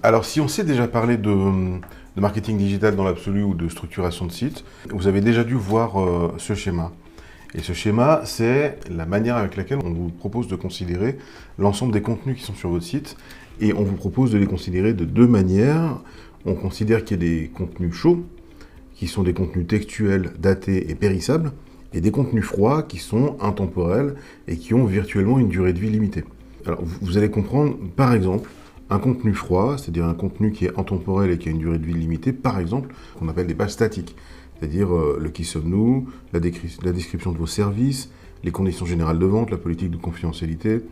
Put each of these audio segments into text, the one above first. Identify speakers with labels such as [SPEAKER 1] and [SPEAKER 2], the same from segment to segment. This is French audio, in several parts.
[SPEAKER 1] Alors, si on sait déjà parler de marketing digital dans l'absolu ou de structuration de site, vous avez déjà dû voir ce schéma. Et ce schéma, c'est la manière avec laquelle on vous propose de considérer l'ensemble des contenus qui sont sur votre site. Et on vous propose de les considérer de deux manières. On considère qu'il y a des contenus chauds, qui sont des contenus textuels, datés et périssables, et des contenus froids qui sont intemporels et qui ont virtuellement une durée de vie limitée. Alors, vous allez comprendre, par exemple, un contenu froid, c'est-à-dire un contenu qui est intemporel et qui a une durée de vie limitée, par exemple, qu'on appelle des pages statiques, c'est-à-dire le qui sommes-nous, la description de vos services, les conditions générales de vente, la politique de confidentialité.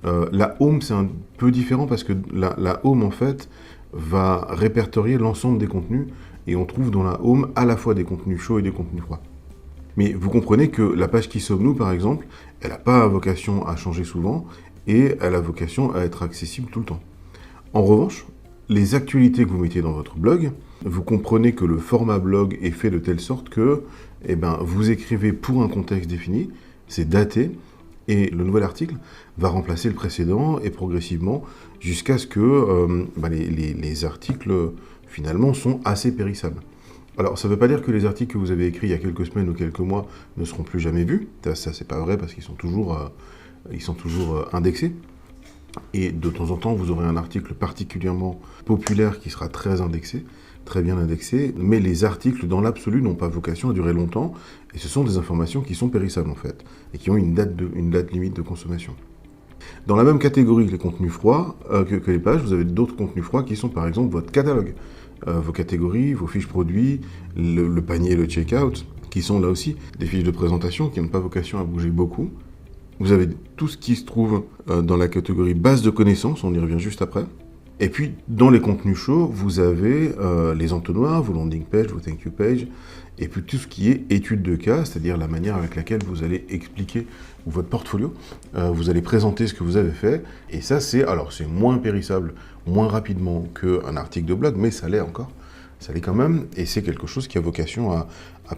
[SPEAKER 1] La home, c'est un peu différent parce que la home, en fait, va répertorier l'ensemble des contenus et on trouve dans la home à la fois des contenus chauds et des contenus froids. Mais vous comprenez que la page qui sommes-nous, par exemple, elle n'a pas vocation à changer souvent et elle a vocation à être accessible tout le temps. En revanche, les actualités que vous mettez dans votre blog, vous comprenez que le format blog est fait de telle sorte que vous écrivez pour un contexte défini, c'est daté, et le nouvel article va remplacer le précédent et progressivement jusqu'à ce que les articles finalement sont assez périssables. Alors ça ne veut pas dire que les articles que vous avez écrits il y a quelques semaines ou quelques mois ne seront plus jamais vus, ça c'est pas vrai parce qu'ils sont toujours indexés. Et de temps en temps, vous aurez un article particulièrement populaire qui sera très indexé, très bien indexé, mais les articles dans l'absolu n'ont pas vocation à durer longtemps, et ce sont des informations qui sont périssables en fait, et qui ont une date limite de consommation. Dans la même catégorie que les contenus froids, que les pages, vous avez d'autres contenus froids qui sont par exemple votre catalogue, vos catégories, vos fiches produits, le panier et le checkout, qui sont là aussi des fiches de présentation qui n'ont pas vocation à bouger beaucoup. Vous avez tout ce qui se trouve dans la catégorie base de connaissances, on y revient juste après. Et puis, dans les contenus chauds, vous avez les entonnoirs, vos landing pages, vos thank you pages, et puis tout ce qui est étude de cas, c'est-à-dire la manière avec laquelle vous allez expliquer votre portfolio, vous allez présenter ce que vous avez fait, et ça, c'est moins périssable, moins rapidement qu'un article de blog, mais ça l'est encore. Ça l'est quand même, et c'est quelque chose qui a vocation à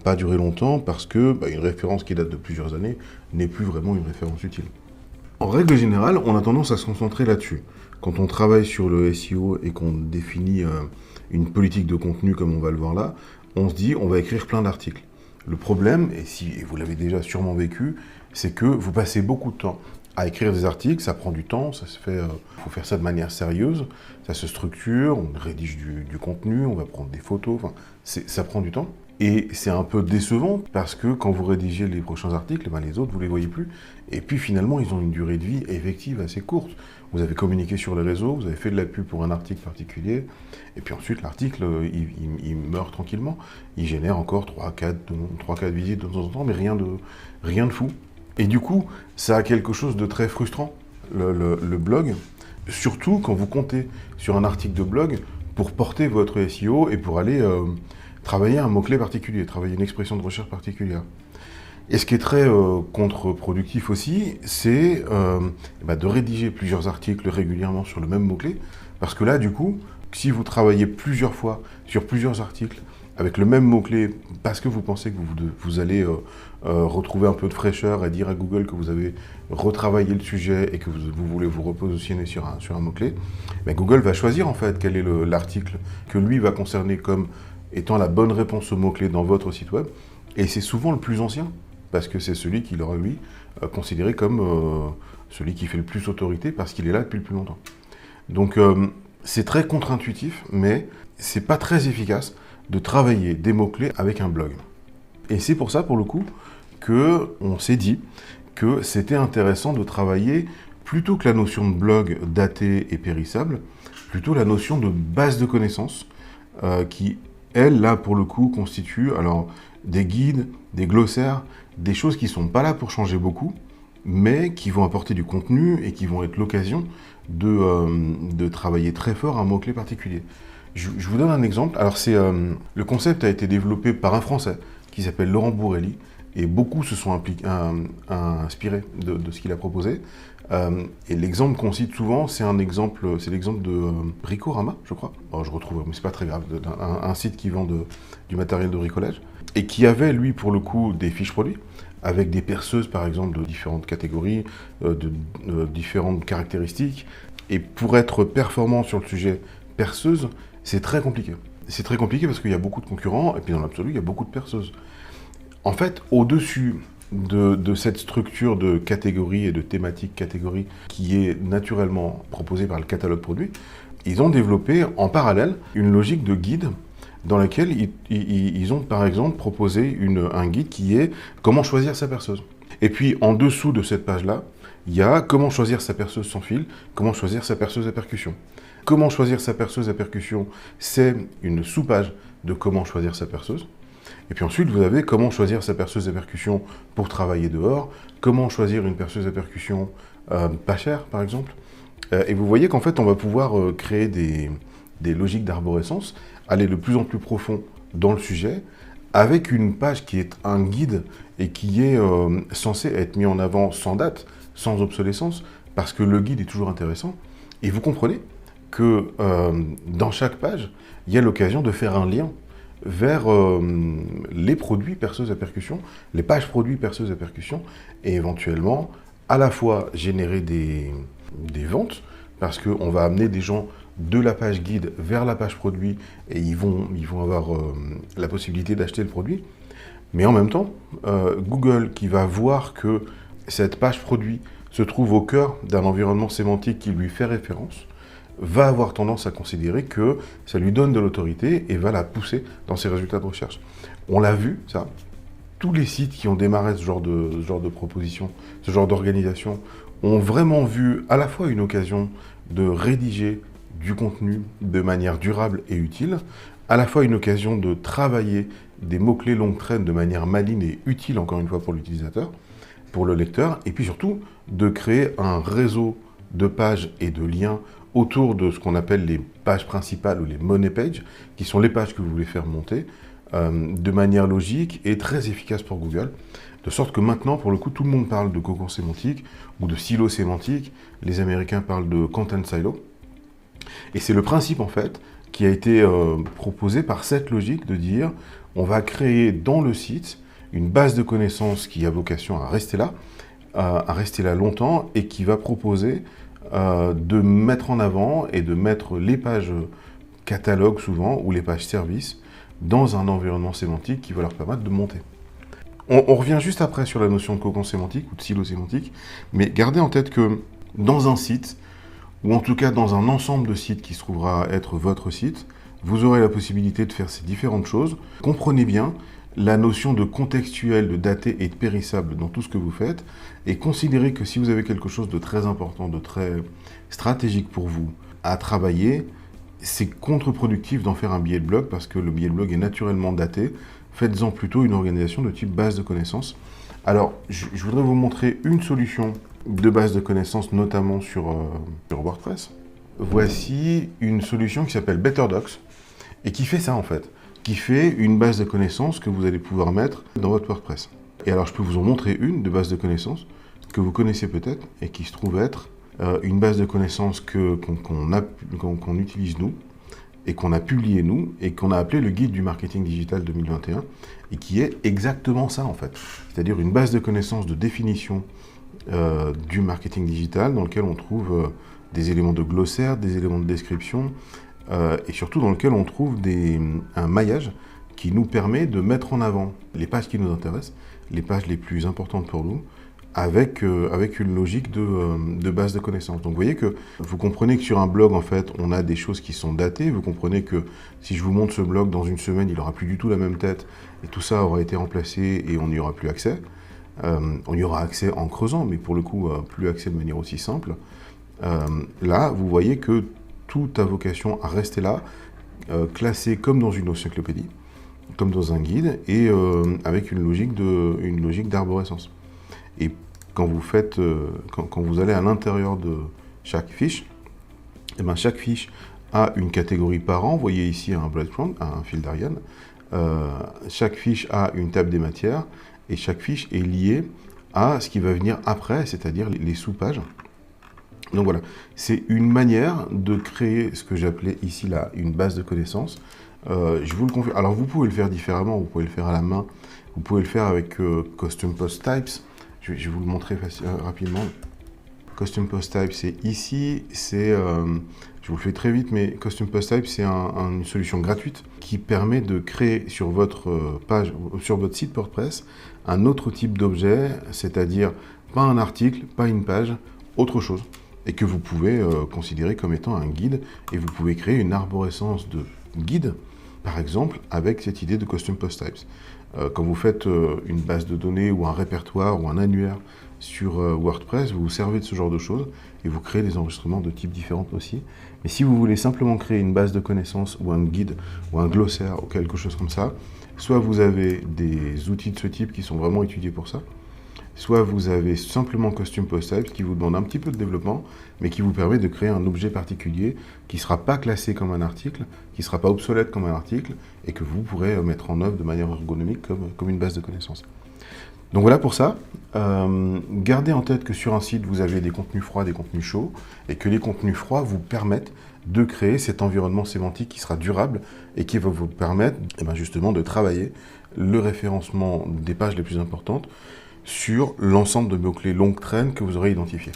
[SPEAKER 1] pas durer longtemps parce que une référence qui date de plusieurs années n'est plus vraiment une référence utile. En règle générale, on a tendance à se concentrer là-dessus. Quand on travaille sur le SEO et qu'on définit une politique de contenu comme on va le voir là, on se dit on va écrire plein d'articles. Le problème, et vous l'avez déjà sûrement vécu, c'est que vous passez beaucoup de temps à écrire des articles, ça prend du temps, ça se fait, faut faire ça de manière sérieuse, ça se structure, on rédige du contenu, on va prendre des photos, ça prend du temps. Et c'est un peu décevant parce que quand vous rédigez les prochains articles, les autres, vous ne les voyez plus. Et puis finalement, ils ont une durée de vie effective assez courte. Vous avez communiqué sur les réseaux, vous avez fait de la pub pour un article particulier, et puis ensuite l'article, il meurt tranquillement. Il génère encore 3-4 visites de temps en temps, mais rien de fou. Et du coup, ça a quelque chose de très frustrant, le blog, surtout quand vous comptez sur un article de blog pour porter votre SEO et pour aller travailler un mot-clé particulier, travailler une expression de recherche particulière. Et ce qui est très contre-productif aussi, c'est de rédiger plusieurs articles régulièrement sur le même mot-clé, parce que là, du coup, si vous travaillez plusieurs fois sur plusieurs articles avec le même mot-clé, parce que vous pensez que vous allez retrouver un peu de fraîcheur et dire à Google que vous avez retravaillé le sujet et que vous voulez vous repositionner sur un mot-clé, Google va choisir en fait quel est l'article que lui va concerner comme étant la bonne réponse au mot-clé dans votre site web, et c'est souvent le plus ancien, parce que c'est celui qu'il aura, lui, considéré comme celui qui fait le plus autorité, parce qu'il est là depuis le plus longtemps. Donc, c'est très contre-intuitif, mais c'est pas très efficace de travailler des mots-clés avec un blog. Et c'est pour ça, pour le coup, qu'on s'est dit que c'était intéressant de travailler, plutôt que la notion de blog daté et périssable, plutôt la notion de base de connaissances, qui, elle, là, pour le coup, constitue des guides, des glossaires, des choses qui ne sont pas là pour changer beaucoup, mais qui vont apporter du contenu et qui vont être l'occasion de travailler très fort un mot-clé particulier. Je vous donne un exemple. Alors, le concept a été développé par un Français qui s'appelle Laurent Bourrelli, et beaucoup se sont inspirés de ce qu'il a proposé. Et l'exemple qu'on cite souvent, c'est l'exemple de Bricorama, je crois. Alors, je retrouve, mais c'est pas très grave, un site qui vend du matériel de bricolage, et qui avait, lui, pour le coup, des fiches produits, avec des perceuses, par exemple, de différentes catégories, de différentes caractéristiques. Et pour être performant sur le sujet perceuse, c'est très compliqué. C'est très compliqué parce qu'il y a beaucoup de concurrents, et puis dans l'absolu, il y a beaucoup de perceuses. En fait, au-dessus de cette structure de catégories et de thématiques catégories qui est naturellement proposée par le catalogue produit, ils ont développé en parallèle une logique de guide dans laquelle ils ont par exemple proposé un guide qui est comment choisir sa perceuse. Et puis en dessous de cette page-là, il y a comment choisir sa perceuse sans fil, comment choisir sa perceuse à percussion. Comment choisir sa perceuse à percussion, c'est une sous-page de comment choisir sa perceuse. Et puis ensuite, vous avez comment choisir sa perceuse à percussion pour travailler dehors, comment choisir une perceuse à percussion pas chère, par exemple. Et vous voyez qu'en fait, on va pouvoir créer des logiques d'arborescence, aller de plus en plus profond dans le sujet, avec une page qui est un guide et qui est censé être mis en avant sans date, sans obsolescence, parce que le guide est toujours intéressant. Et vous comprenez que dans chaque page, il y a l'occasion de faire un lien vers les produits perceuses à percussion, les pages produits perceuses à percussion, et éventuellement à la fois générer des ventes, parce qu'on va amener des gens de la page guide vers la page produit, et ils vont avoir la possibilité d'acheter le produit, mais en même temps, Google qui va voir que cette page produit se trouve au cœur d'un environnement sémantique qui lui fait référence, va avoir tendance à considérer que ça lui donne de l'autorité et va la pousser dans ses résultats de recherche. On l'a vu, ça. Tous les sites qui ont démarré ce genre de proposition, ce genre d'organisation, ont vraiment vu à la fois une occasion de rédiger du contenu de manière durable et utile, à la fois une occasion de travailler des mots-clés longue traîne de manière maligne et utile, encore une fois, pour l'utilisateur, pour le lecteur, et puis surtout de créer un réseau de pages et de liens autour de ce qu'on appelle les pages principales ou les money pages, qui sont les pages que vous voulez faire monter de manière logique et très efficace pour Google. De sorte que maintenant, pour le coup, tout le monde parle de cocon sémantique ou de silo sémantique. Les Américains parlent de content silo. Et c'est le principe, en fait, qui a été proposé par cette logique de dire on va créer dans le site une base de connaissances qui a vocation à rester là longtemps et qui va proposer de mettre en avant et de mettre les pages catalogue souvent ou les pages services dans un environnement sémantique qui va leur permettre de monter. On revient juste après sur la notion de cocon sémantique ou de silo sémantique, mais gardez en tête que dans un site, ou en tout cas dans un ensemble de sites qui se trouvera être votre site, vous aurez la possibilité de faire ces différentes choses. Comprenez bien la notion de contextuel, de daté et de périssable dans tout ce que vous faites, et considérez que si vous avez quelque chose de très important, de très stratégique pour vous à travailler, c'est contre-productif d'en faire un billet de blog parce que le billet de blog est naturellement daté. Faites-en plutôt une organisation de type base de connaissances. Alors, je voudrais vous montrer une solution de base de connaissances, notamment sur WordPress. Voici une solution qui s'appelle BetterDocs et qui fait ça en fait, qui fait une base de connaissances que vous allez pouvoir mettre dans votre WordPress. Et alors, je peux vous en montrer une de base de connaissances que vous connaissez peut-être et qui se trouve être une base de connaissances qu'on utilise nous et qu'on a publié nous et qu'on a appelé le guide du marketing digital 2021 et qui est exactement ça en fait. C'est-à-dire une base de connaissances de définition du marketing digital dans lequel on trouve des éléments de glossaire, des éléments de description et surtout dans lequel on trouve un maillage qui nous permet de mettre en avant les pages qui nous intéressent, les pages les plus importantes pour nous, avec une logique de base de connaissances. Donc vous voyez que vous comprenez que sur un blog, en fait, on a des choses qui sont datées. Vous comprenez que si je vous montre ce blog dans une semaine, il n'aura plus du tout la même tête et tout ça aura été remplacé et on n'y aura plus accès. On y aura accès en creusant, mais pour le coup, plus accès de manière aussi simple. Là, vous voyez que tout a vocation à rester là, classé comme dans une encyclopédie, comme dans un guide, et avec une logique d'arborescence. Et quand vous allez à l'intérieur de chaque fiche, et bien chaque fiche a une catégorie parent. Vous voyez ici un breadcrumb, un fil d'Ariane. Chaque fiche a une table des matières et chaque fiche est liée à ce qui va venir après, c'est-à-dire les sous-pages. Donc voilà, c'est une manière de créer ce que j'appelais ici là une base de connaissances. Je vous le confie. Alors vous pouvez le faire différemment, vous pouvez le faire à la main, vous pouvez le faire avec Custom Post Types. Je vais vous le montrer rapidement. Custom Post Type, c'est ici. Je vous le fais très vite, mais Custom Post Type, c'est une solution gratuite qui permet de créer sur votre page, sur votre site WordPress, un autre type d'objet, c'est-à-dire pas un article, pas une page, autre chose, et que vous pouvez considérer comme étant un guide, et vous pouvez créer une arborescence de guide, par exemple, avec cette idée de Custom Post Types. Quand vous faites une base de données ou un répertoire ou un annuaire sur WordPress, vous vous servez de ce genre de choses et vous créez des enregistrements de types différents aussi. Mais si vous voulez simplement créer une base de connaissances ou un guide ou un glossaire ou quelque chose comme ça, soit vous avez des outils de ce type qui sont vraiment étudiés pour ça, soit vous avez simplement Custom Post Types qui vous demande un petit peu de développement, mais qui vous permet de créer un objet particulier qui ne sera pas classé comme un article, qui ne sera pas obsolète comme un article, et que vous pourrez mettre en œuvre de manière ergonomique comme une base de connaissances. Donc voilà pour ça. Gardez en tête que sur un site, vous avez des contenus froids, des contenus chauds, et que les contenus froids vous permettent de créer cet environnement sémantique qui sera durable et qui va vous permettre justement de travailler le référencement des pages les plus importantes sur l'ensemble de mots-clés longue traîne que vous aurez identifiés.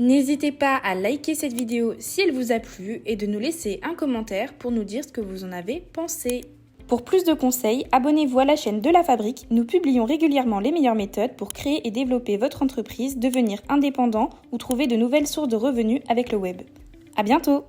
[SPEAKER 2] N'hésitez pas à liker cette vidéo si elle vous a plu et de nous laisser un commentaire pour nous dire ce que vous en avez pensé. Pour plus de conseils, abonnez-vous à la chaîne de La Fabrique. Nous publions régulièrement les meilleures méthodes pour créer et développer votre entreprise, devenir indépendant ou trouver de nouvelles sources de revenus avec le web. À bientôt!